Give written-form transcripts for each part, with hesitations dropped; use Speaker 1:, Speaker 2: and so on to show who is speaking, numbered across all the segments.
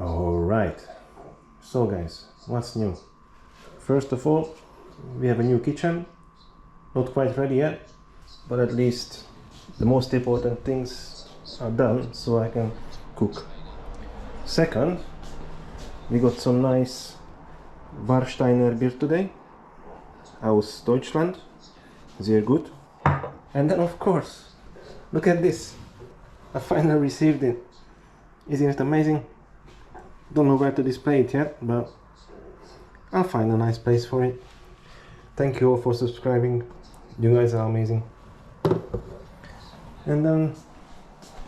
Speaker 1: Alright, so guys, what's new? First of all, we have a new kitchen, not quite ready yet, but at least the most important things are done so I can cook. Second, we got some nice Warsteiner beer today, aus Deutschland, sehr gut. And then of course, look at this, I finally received it. Isn't it amazing? Don't know where to display it yet, but I'll find a nice place for it. Thank you all for subscribing, you guys are amazing. And then,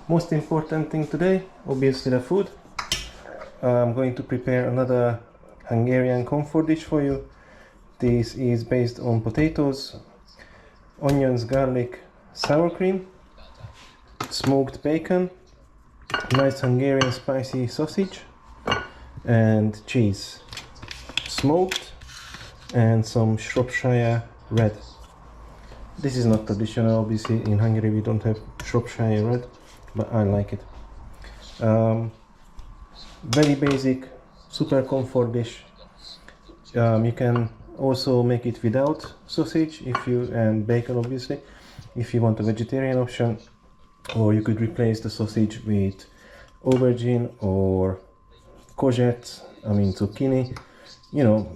Speaker 1: most important thing today, obviously the food. I'm going to prepare another Hungarian comfort dish for you. This is based on potatoes, onions, garlic, sour cream, smoked bacon, nice Hungarian spicy sausage, and cheese, smoked, and some Shropshire red. This is not traditional, obviously in Hungary we don't have Shropshire red, but I like it. Very basic, super comfort dish. You can also make it without sausage and bacon, obviously, if you want a vegetarian option, or you could replace the sausage with aubergine or courgette, zucchini. You know,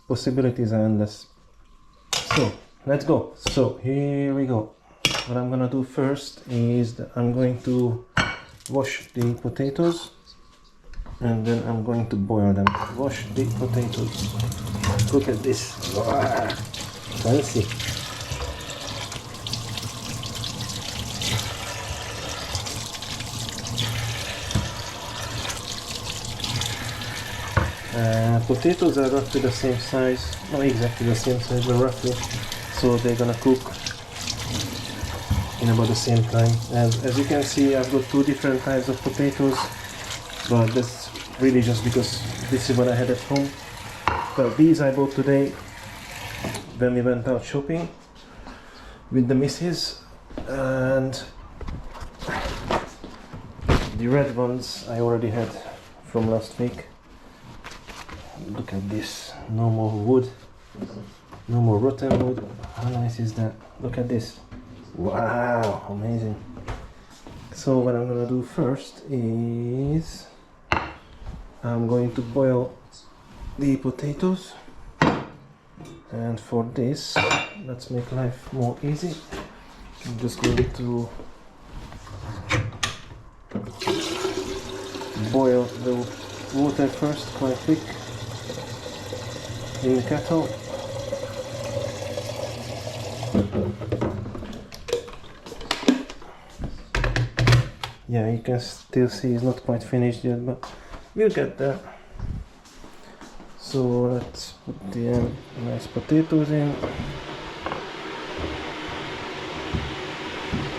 Speaker 1: possibilities are endless. So let's go. So here we go. What I'm gonna do first is that I'm going to wash the potatoes and then I'm going to boil them. Wash the potatoes. Look at this. Wow, fancy. Potatoes are roughly the same size, not exactly the same size, but roughly, so they're gonna cook in about the same time. And as you can see, I've got two different types of potatoes, but that's really just because this is what I had at home. But these I bought today when we went out shopping with the missus, and the red ones I already had from last week. Look at this, no more wood, no more rotten wood. How nice is that? Look at this. Wow, amazing. So what I'm gonna do first is I'm going to boil the potatoes, and for this, let's make life more easy, I'm just going to boil the water first quite quick in the kettle. Yeah, you can still see it's not quite finished yet, but we'll get there. So let's put the nice potatoes in.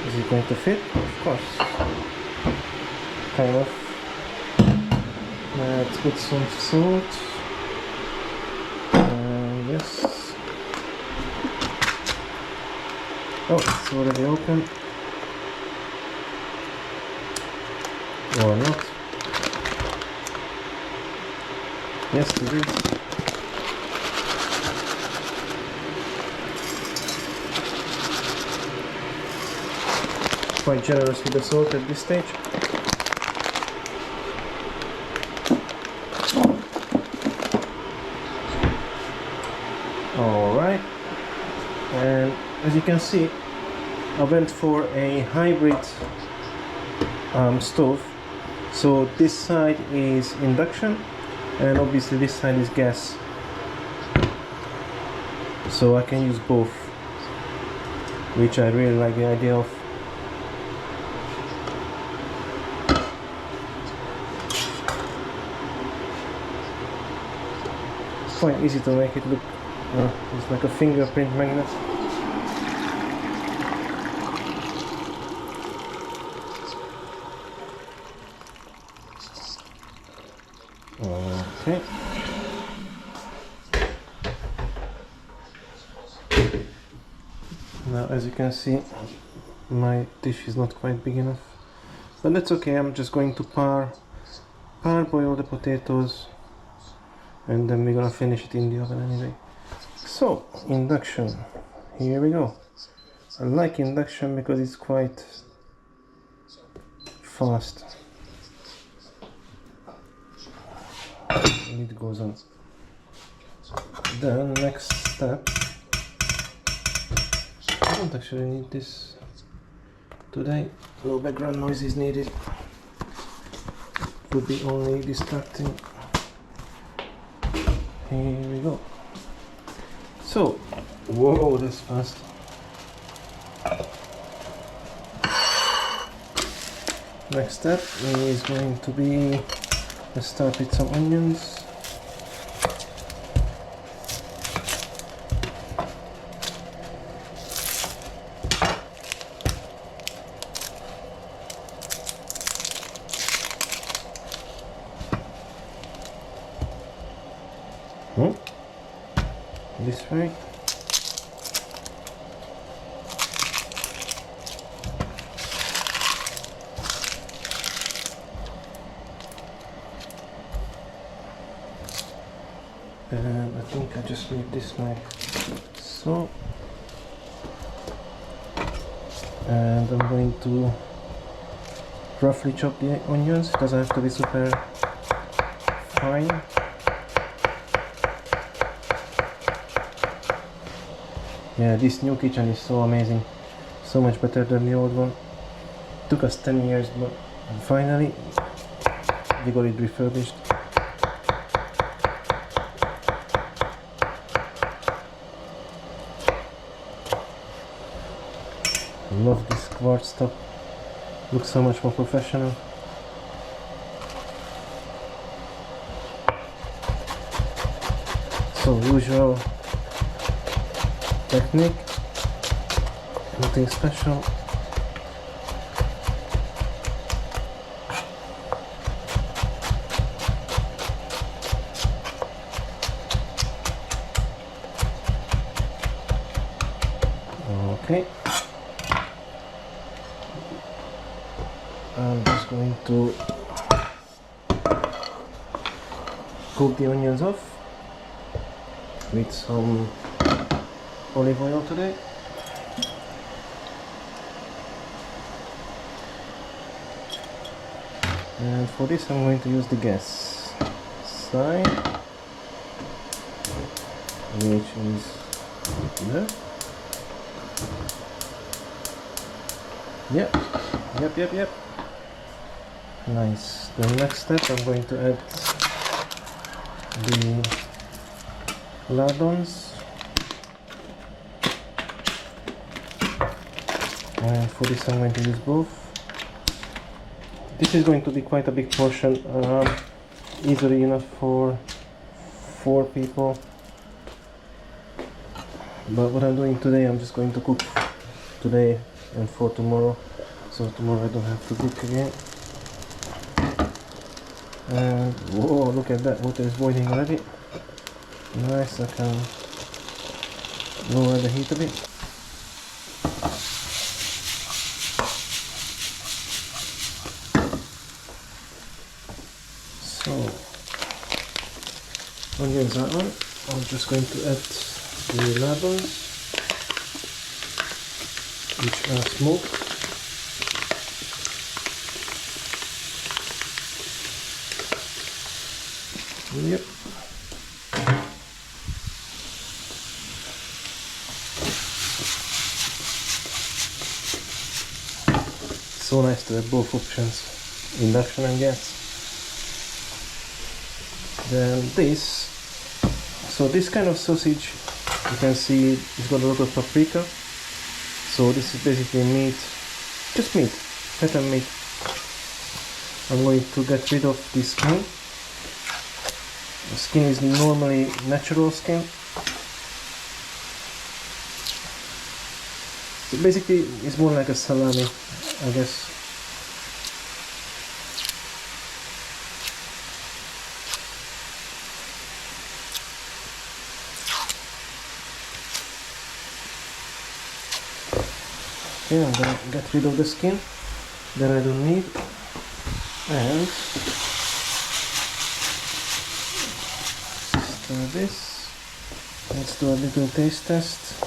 Speaker 1: Is it going to fit? Of course. Kind of. Let's put some salt. Yes. Oh, it's already open. Or not. Yes, it is. Quite generous with the salt at this stage. Alright, and as you can see, I went for a hybrid stove. So this side is induction and obviously this side is gas, so I can use both, which I really like the idea of. It's quite easy to make it look, it's like a fingerprint magnet. Okay. Now, as you can see, my dish is not quite big enough, but that's okay. I'm just going to pour parboil the potatoes, and then we're gonna finish it in the oven anyway. So, induction, here we go. I like induction because it's quite fast. And it goes on. Then next step, I don't actually need this today. No background noise is needed. Would be only distracting. Here we go. So, whoa, that's fast. Next step is going to be, let's start with some onions. This way. And I think I just leave this like so. And I'm going to roughly chop the onions. It doesn't have to be super fine. Yeah, this new kitchen is so amazing, so much better than the old one. Took us 10 years, but finally we got it refurbished. Love this quartz top, looks so much more professional. So usual technique, nothing special. Okay, I'm just going to cook the onions off with some olive oil today. And for this I'm going to use the gas side, which is there. Yep. Nice. The next step, I'm going to add the lardons. And for this I'm going to use both. This is going to be quite a big portion, easily enough for 4 people. But what I'm doing today, I'm just going to cook today and for tomorrow. So tomorrow I don't have to cook again. And whoa, look at that, water is boiling already. Nice, I can lower the heat a bit. So, onions are on. I'm just going to add the lardons, which are smoked. Yep. So nice to have both options, induction and gas. Then this kind of sausage, you can see it's got a lot of paprika. So this is basically meat, just meat, fat and meat. I'm going to get rid of the skin. The skin is normally natural skin. So basically it's more like a salami, I guess. Okay, I'm gonna get rid of the skin that I don't need, and So this, let's do a little taste test.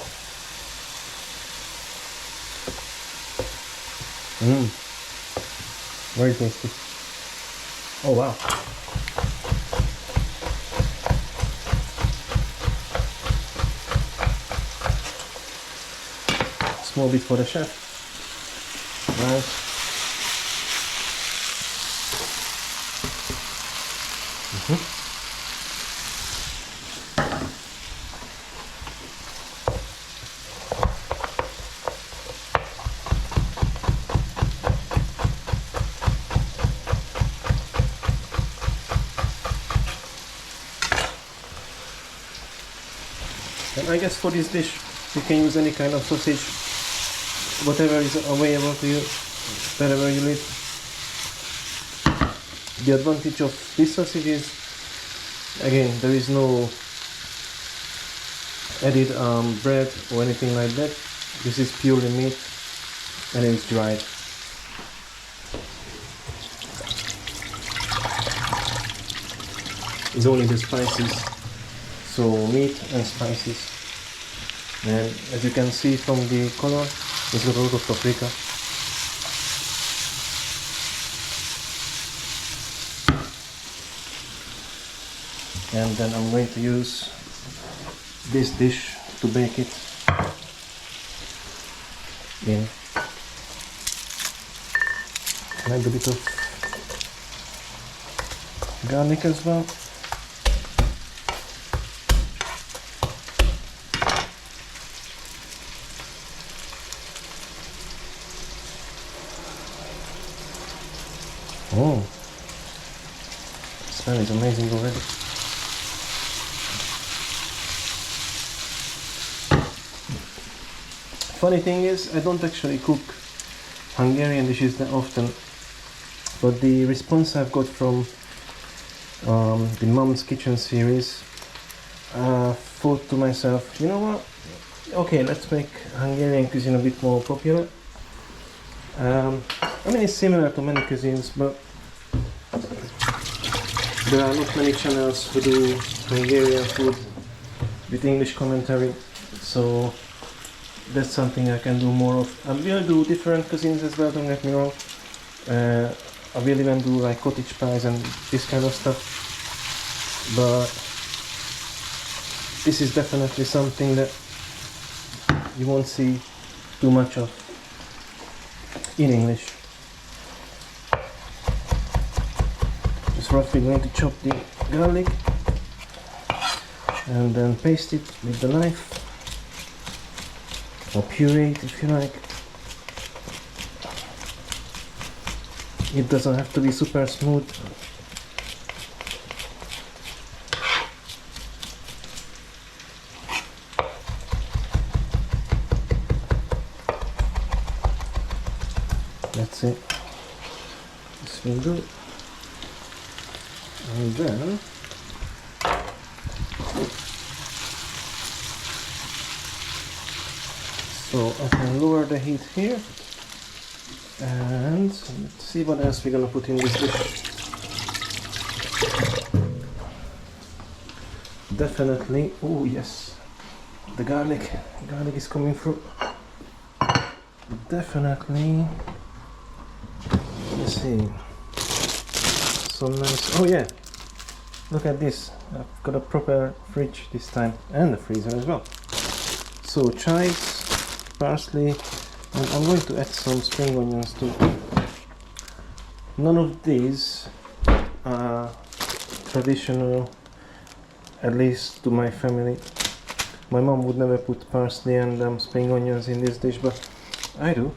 Speaker 1: Very tasty. Oh wow. Small bit for the chef. Nice. And I guess for this dish you can use any kind of sausage, whatever is available to you wherever you live. The advantage of this sausage is, again, there is no added bread or anything like that. This is purely meat and it's dried. It's only the spices, so meat and spices. And as you can see from the color, it's got a lot of paprika. And then I'm going to use this dish to bake it in. Add a bit of garlic as well. Oh, the smell is amazing already. Funny thing is, I don't actually cook Hungarian dishes that often, but the response I've got from the Mom's Kitchen series, thought to myself, you know what, okay, let's make Hungarian cuisine a bit more popular. I mean, it's similar to many cuisines, but there are not many channels who do Hungarian food with English commentary, so that's something I can do more of. I will do different cuisines as well, don't get me wrong. I will even do like cottage pies and this kind of stuff, but this is definitely something that you won't see too much of in English. Just roughly going to chop the garlic and then paste it with the knife, or puree it if you like. It doesn't have to be super smooth. That's it. This will do. And then so I can lower the heat here, and let's see what else we're gonna put in this dish. Definitely, oh yes, the garlic is coming through. Definitely, let's see, some nice, oh yeah, look at this, I've got a proper fridge this time, and a freezer as well. So chives, parsley, and I'm going to add some spring onions too. None of these are traditional, at least to my family. My mom would never put parsley and spring onions in this dish, but I do.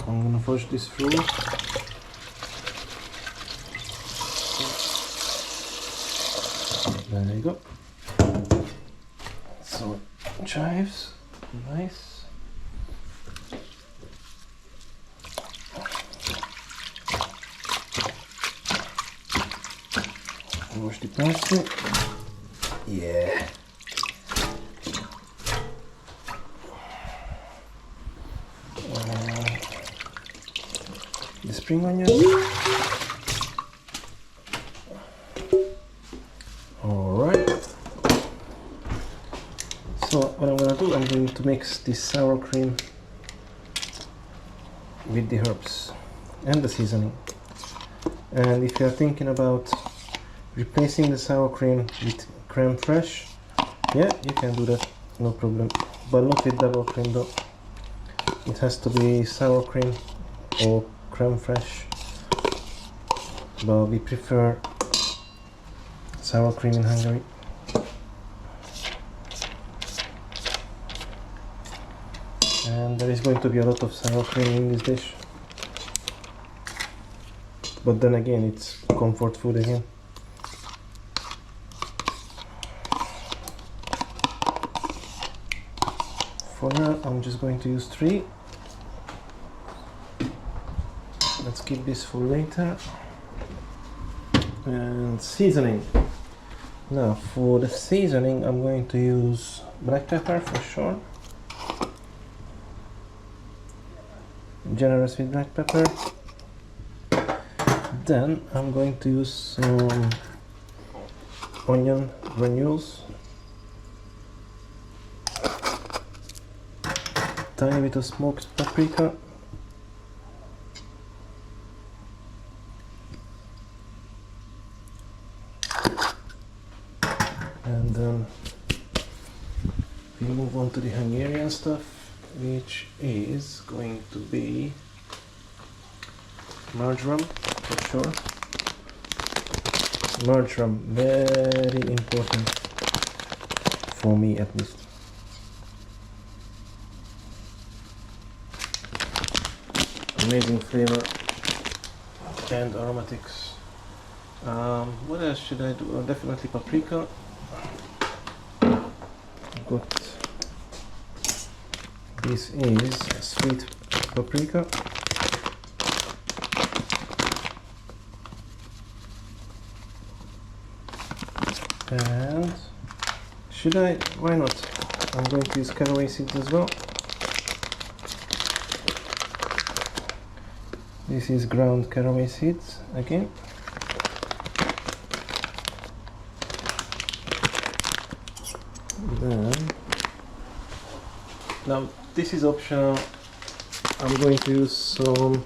Speaker 1: I'm gonna push this through. There you go. So chives, nice. Wash the parsley. Yeah. The spring onion. All right. So what I'm gonna do, I'm going to mix this sour cream with the herbs and the seasoning. And if you are thinking about replacing the sour cream with creme fraiche, yeah, you can do that, no problem. But not with double cream though. It has to be sour cream or creme fraiche. But we prefer sour cream in Hungary. And there is going to be a lot of sour cream in this dish. But then again, it's comfort food again. For now, I'm just going to use 3. Let's keep this for later. And seasoning. Now, for the seasoning, I'm going to use black pepper for sure. Generous with black pepper. Then I'm going to use some onion granules, tiny bit of smoked paprika, and then we move on to the Hungarian stuff, which is going to be marjoram for sure. Marjoram, very important for me at least. Amazing flavor and aromatics. What else should I do? Definitely paprika. Got this is sweet paprika. And should I? Why not? I'm going to use caraway seeds as well. This is ground caraway seeds again. Then, now this is optional. I'm going to use some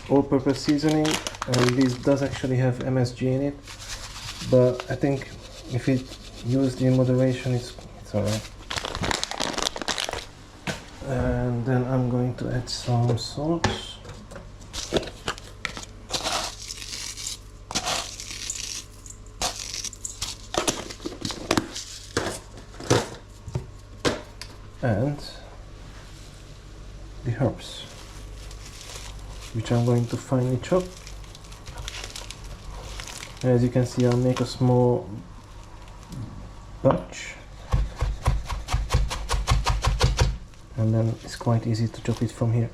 Speaker 1: all-purpose seasoning, and this does actually have MSG in it. But I think if it used in moderation, it's alright. And then I'm going to add some salt. And the herbs, which I'm going to finely chop. As you can see, I'll make a small batch, and then it's quite easy to chop it from here.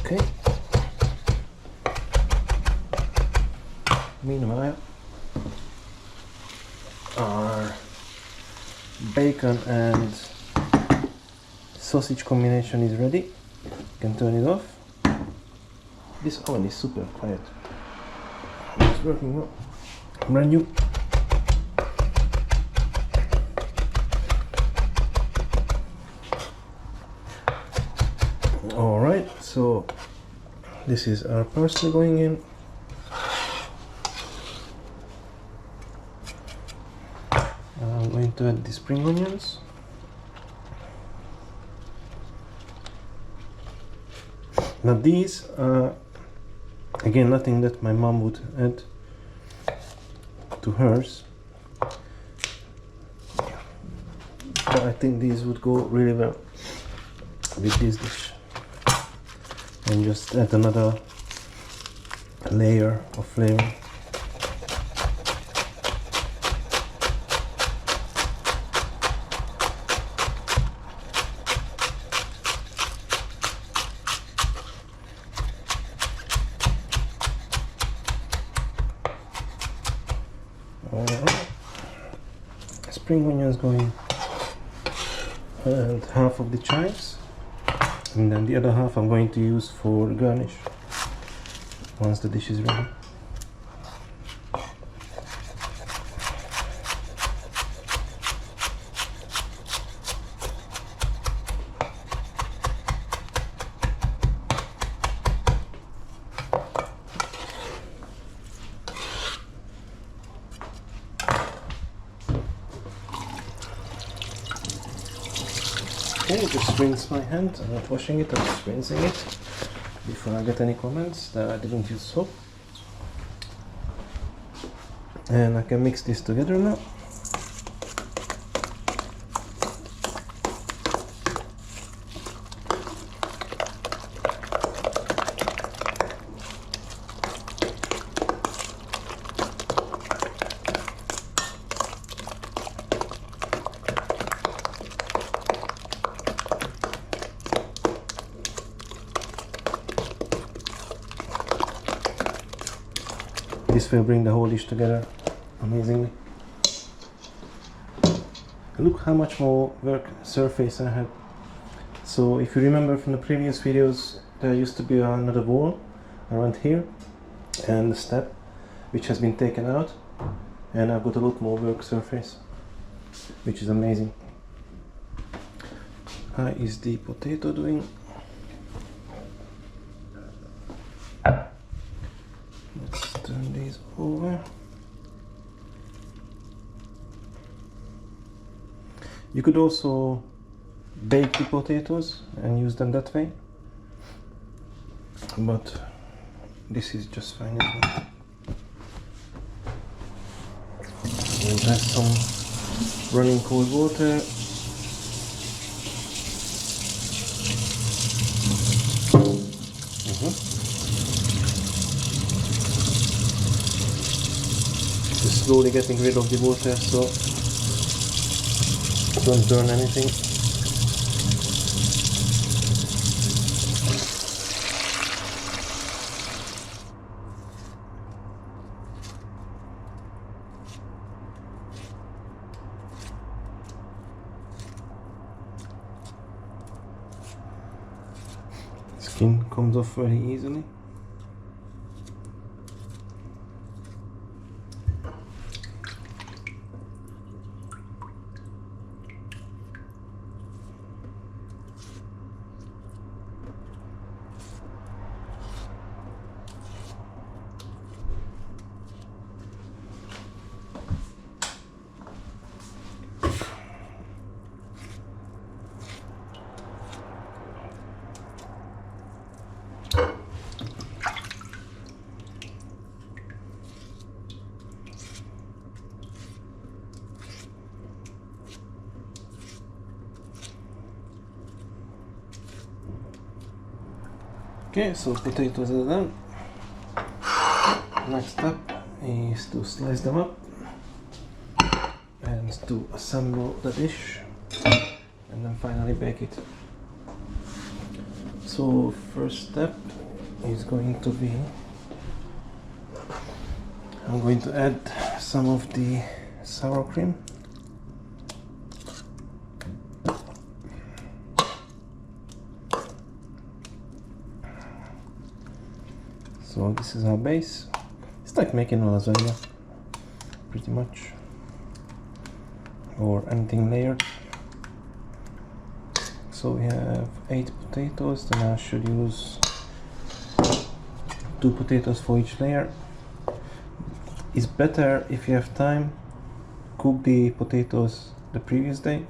Speaker 1: Okay. Meanwhile, our bacon and sausage combination is ready. You can turn it off. This oven is super quiet. It's working well. Brand new. Alright, so this is our parsley going in. I'm going to add the spring onions. Now these are again nothing that my mom would add to hers, but I think these would go really well with this dish. And just add another layer of flavor. spring onions going, and half of the chives, and then the other half I'm going to use for garnish once the dish is ready. Okay, just rinse my hand. I'm not washing it, I'm just rinsing it before I get any comments that I didn't use soap. And I can mix this together now. This will bring the whole dish together amazingly. Look how much more work surface I have. So if you remember from the previous videos, there used to be another wall around here and a step which has been taken out, and I've got a lot more work surface, which is amazing. How is the potato doing? Let's turn these over. You could also bake the potatoes and use them that way, but this is just fine as well. We'll add some running cold water. Just slowly getting rid of the water so don't burn anything. Skin comes off very easily. Okay, so potatoes are done. Next step is to slice them up and to assemble the dish and then finally bake it. So first step is going to be, I'm going to add some of the sour cream. So this is our base. It's like making a lasagna, pretty much, or anything layered. So we have 8 potatoes, then I should use 2 potatoes for each layer. It's better if you have time, cook the potatoes the previous day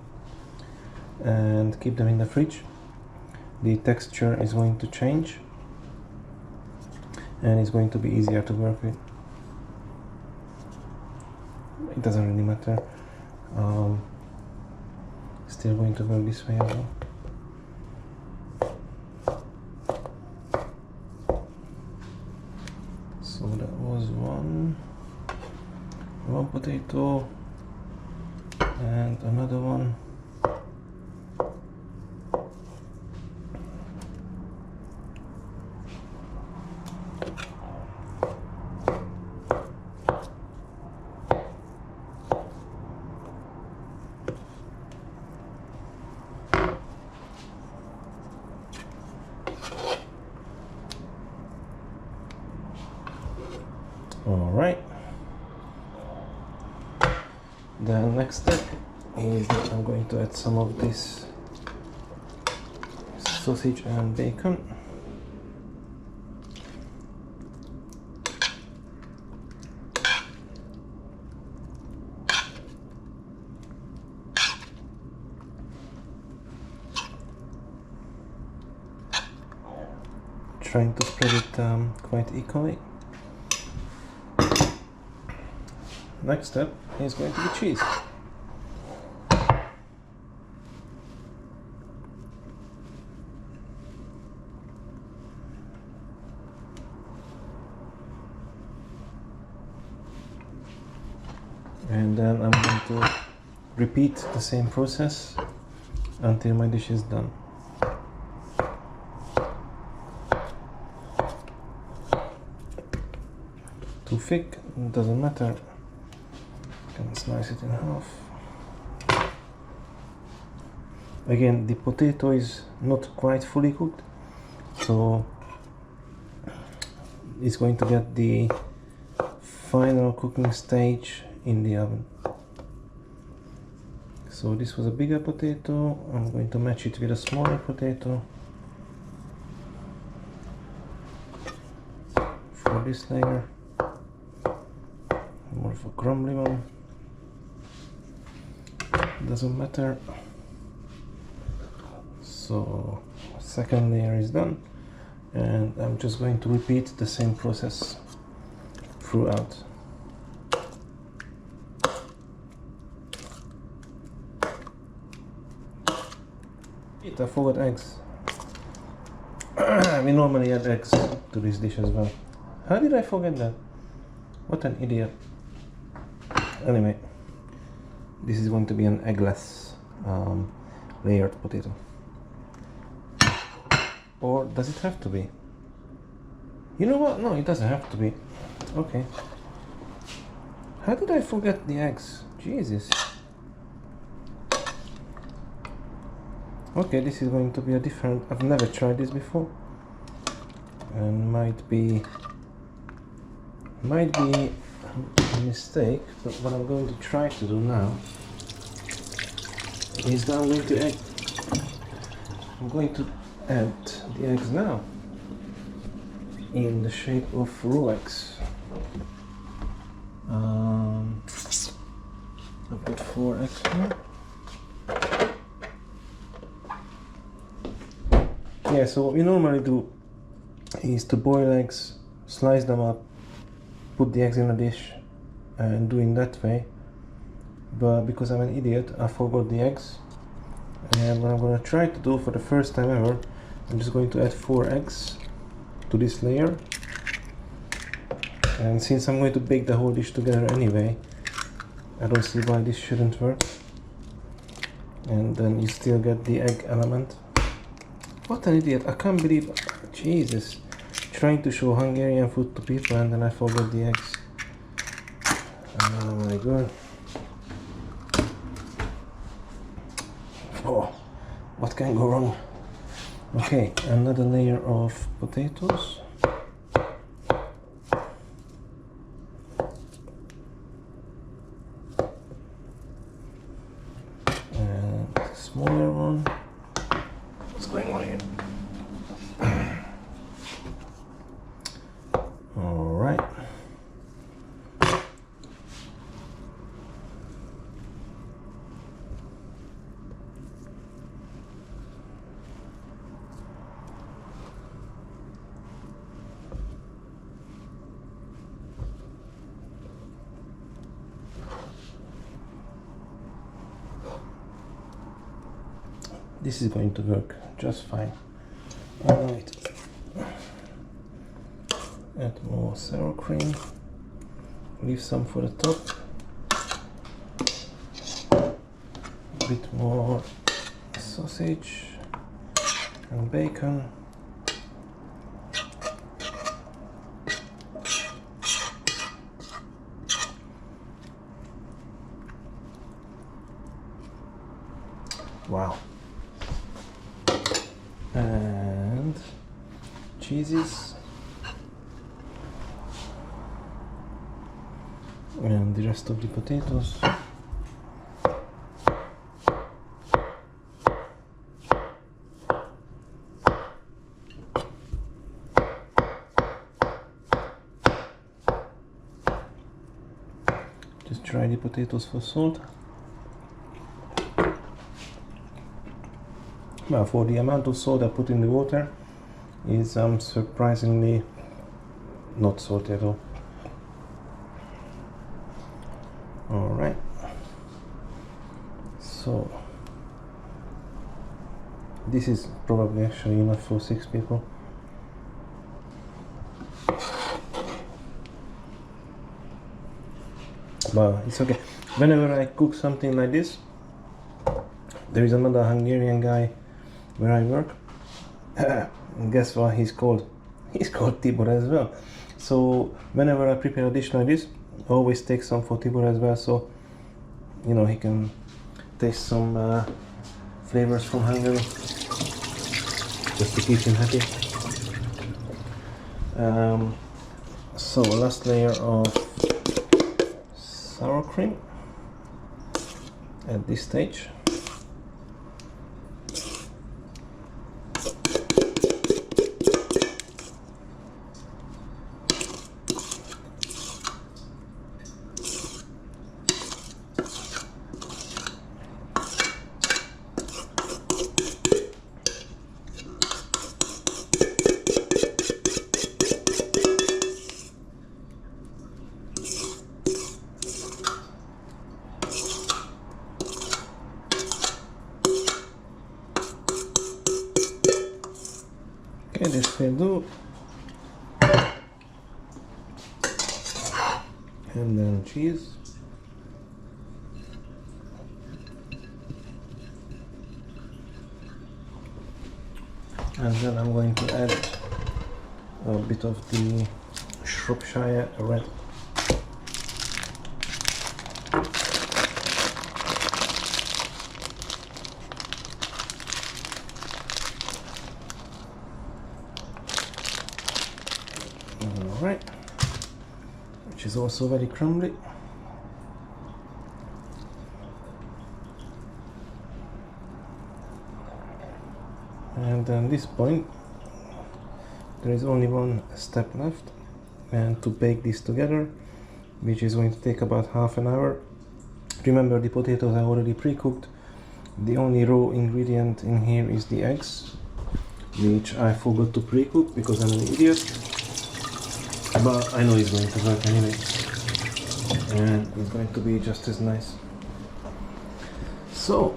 Speaker 1: and keep them in the fridge. The texture is going to change and it's going to be easier to work with. It doesn't really matter. Still going to work this way as well. So that was one potato and another one. next step is that I'm going to add some of this sausage and bacon. Trying to spread it quite equally. Next step is going to be cheese. And then I'm going to repeat the same process until my dish is done. Too thick, doesn't matter. Can slice it in half. Again, the potato is not quite fully cooked, so it's going to get the final cooking stage in the oven. So this was a bigger potato. I'm going to match it with a smaller potato for this layer. More of a crumbly one. Doesn't matter. So second layer is done, and I'm just going to repeat the same process throughout. I forgot eggs. We normally add eggs to this dish as well. How did I forget that? What an idiot. Anyway, this is going to be an eggless layered potato. Or does it have to be? You know what? No, it doesn't have to be. Okay. How did I forget the eggs? Jesus. Okay, this is going to be a different... I've never tried this before. And might be a mistake, but what I'm going to try to do now is that I'm going to add the eggs now in the shape of raw eggs. I've got 4 eggs here. Yeah, so what we normally do is to boil eggs, slice them up, put the eggs in a dish and do it that way. But because I'm an idiot, I forgot the eggs. And what I'm going to try to do for the first time ever, I'm just going to add 4 eggs to this layer. And since I'm going to bake the whole dish together anyway, I don't see why this shouldn't work. And then you still get the egg element. What an idiot, I can't believe, Jesus, trying to show Hungarian food to people and then I forgot the eggs. Oh my god. Oh, what can go wrong? Okay, another layer of potatoes. And a smaller one. What's going on here? Alright. This is going to work just fine. Alright. Add more sour cream. Leave some for the top. A bit more sausage and bacon. Wow. And cheeses and the rest of the potatoes. try the potatoes for salt. Well, for the amount of salt I put in the water is surprisingly not salty at all. Alright, so this is probably actually enough for 6 people. But it's okay. Whenever I cook something like this, there is another Hungarian guy where I work. And guess what he's called? He's called Tibor as well. So whenever I prepare a dish like this, I always take some for Tibor as well, so you know he can taste some flavors from Hungary, just to keep him happy. So last layer of sour cream at this stage. Okay, this will do. And then cheese. And then I'm going to add a bit of the Shropshire red. Alright, which is also very crumbly. And at this point there is only one step left, and to bake this together, which is going to take about half an hour. Remember, the potatoes are already pre-cooked. The only raw ingredient in here is the eggs, which I forgot to pre-cook because I'm an idiot. But I know it's going to work anyway, and it's going to be just as nice. So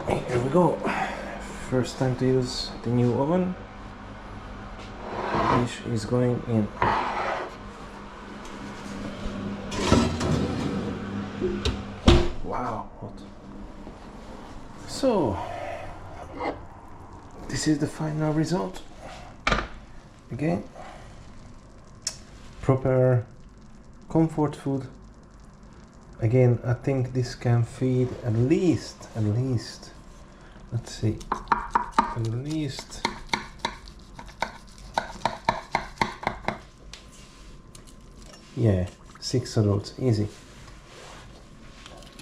Speaker 1: here we go. First time to use the new oven. The dish is going in. Wow, hot. So this is the final result. Again, proper comfort food. Again, I think this can feed at least, let's see, at least yeah, 6 adults, easy.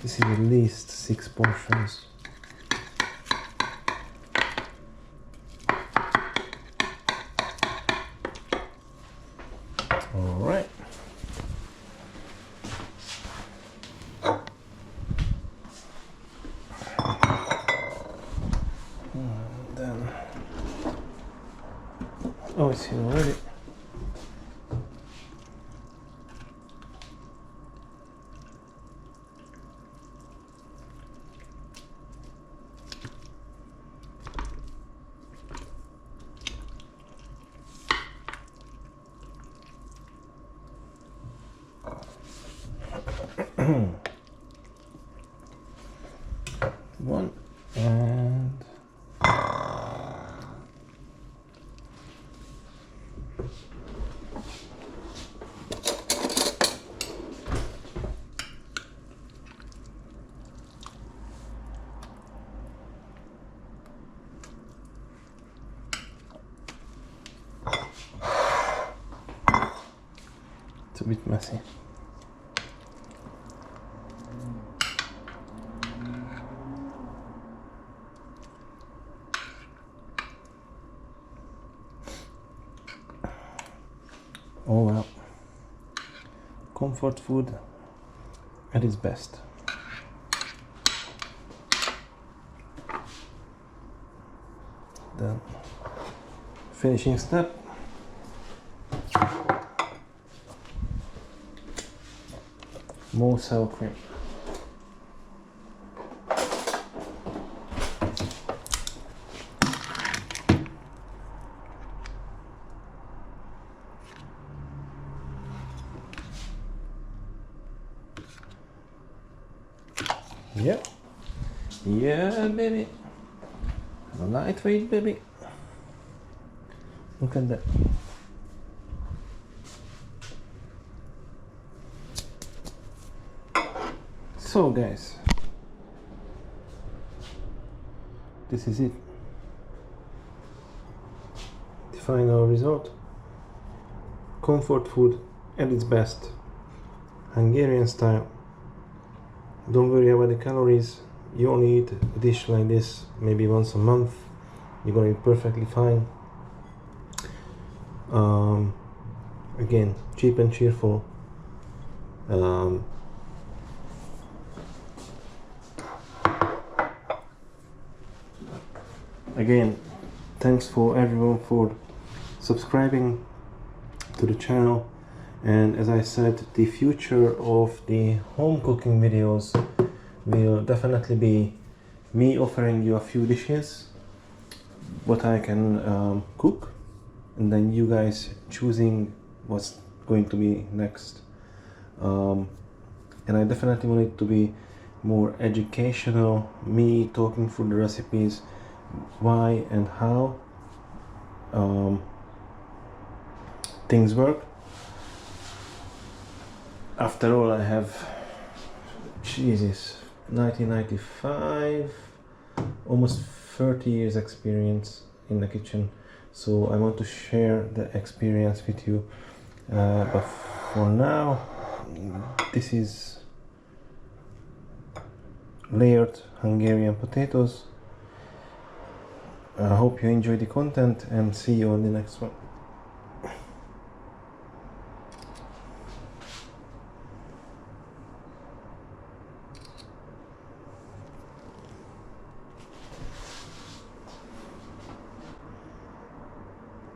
Speaker 1: This is at least 6 portions. Alright. And then, oh, it's here already. One and it's a bit messy. Oh well, comfort food at its best. The finishing step. More sour cream. Yeah, yeah, baby. A lightweight, baby. Look at that. So, guys, this is it. The final result. Comfort food at its best. Hungarian style. Don't worry about the calories. You only eat a dish like this maybe once a month. You're gonna be perfectly fine. Again, cheap and cheerful. Again, thanks for everyone for subscribing to the channel. And as I said, the future of the home cooking videos will definitely be me offering you a few dishes, what I can cook, and then you guys choosing what's going to be next. And I definitely want it to be more educational, me talking through the recipes, why and how things work. After all, I have, Jesus, 1995, almost 30 years experience in the kitchen, so I want to share the experience with you. But for now, this is layered Hungarian potatoes. I hope you enjoy the content and see you on the next one.